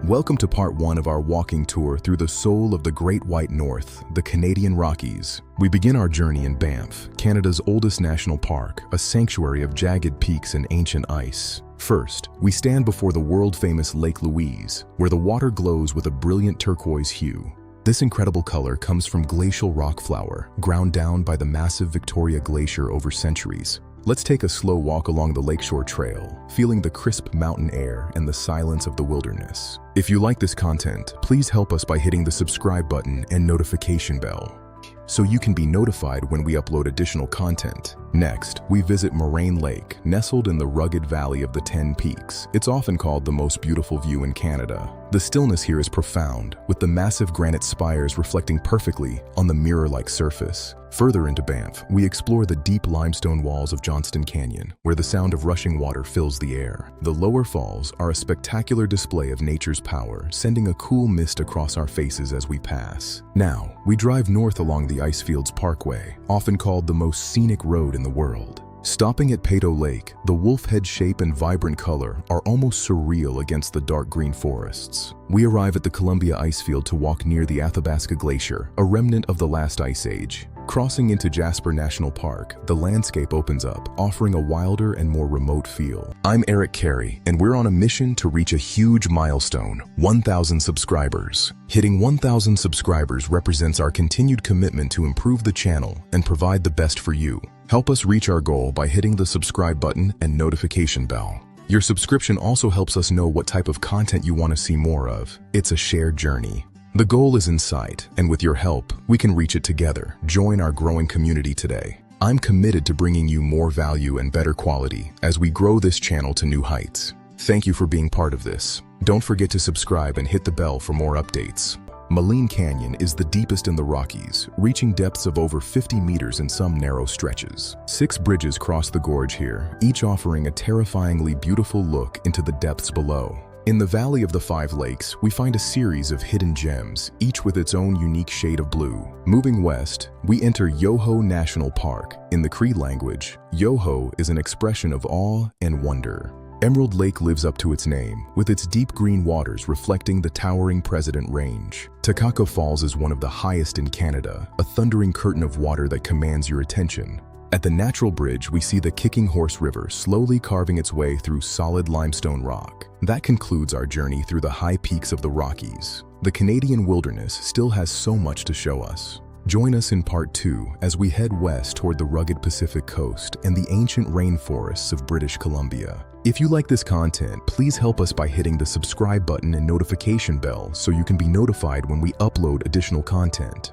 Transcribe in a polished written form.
Welcome to part 1 of our walking tour through the soul of the Great White North, the Canadian Rockies. We begin our journey in Banff, Canada's oldest national park, a sanctuary of jagged peaks and ancient ice. First, we stand before the world-famous Lake Louise, where the water glows with a brilliant turquoise hue. This incredible color comes from glacial rock flour, ground down by the massive Victoria Glacier over centuries. Let's take a slow walk along the Lakeshore Trail, feeling the crisp mountain air and the silence of the wilderness. If you like this content, please help us by hitting the subscribe button and notification bell, so you can be notified when we upload additional content. Next, we visit Moraine Lake, nestled in the rugged valley of the 10 Peaks. It's often called the most beautiful view in Canada. The stillness here is profound, with the massive granite spires reflecting perfectly on the mirror-like surface. Further into Banff, we explore the deep limestone walls of Johnston Canyon, where the sound of rushing water fills the air. The lower falls are a spectacular display of nature's power, sending a cool mist across our faces as we pass. Now, we drive north along the Icefields Parkway, often called the most scenic road in the world. Stopping at Peyto Lake, the wolf head shape and vibrant color are almost surreal against the dark green forests. We arrive at the Columbia Icefield to walk near the Athabasca Glacier, a remnant of the last ice age. Crossing into Jasper National Park, the landscape opens up, offering a wilder and more remote feel. I'm Eric Carey, and we're on a mission to reach a huge milestone, 1,000 subscribers. Hitting 1,000 subscribers represents our continued commitment to improve the channel and provide the best for you. Help us reach our goal by hitting the subscribe button and notification bell. Your subscription also helps us know what type of content you want to see more of. It's a shared journey. The goal is in sight, and with your help, we can reach it together. Join our growing community today. I'm committed to bringing you more value and better quality as we grow this channel to new heights. Thank you for being part of this. Don't forget to subscribe and hit the bell for more updates. Maligne Canyon is the deepest in the Rockies, reaching depths of over 50 meters in some narrow stretches. 6 bridges cross the gorge here, each offering a terrifyingly beautiful look into the depths below. In the Valley of the 5 Lakes, we find a series of hidden gems, each with its own unique shade of blue. Moving west, we enter Yoho National Park. In the Cree language, Yoho is an expression of awe and wonder. Emerald Lake lives up to its name, with its deep green waters reflecting the towering President Range. Takaka Falls is one of the highest in Canada, a thundering curtain of water that commands your attention. At the Natural Bridge, we see the Kicking Horse River slowly carving its way through solid limestone rock. That concludes our journey through the high peaks of the Rockies. The Canadian wilderness still has so much to show us. Join us in part 2 as we head west toward the rugged Pacific coast and the ancient rainforests of British Columbia. If you like this content, please help us by hitting the subscribe button and notification bell so you can be notified when we upload additional content.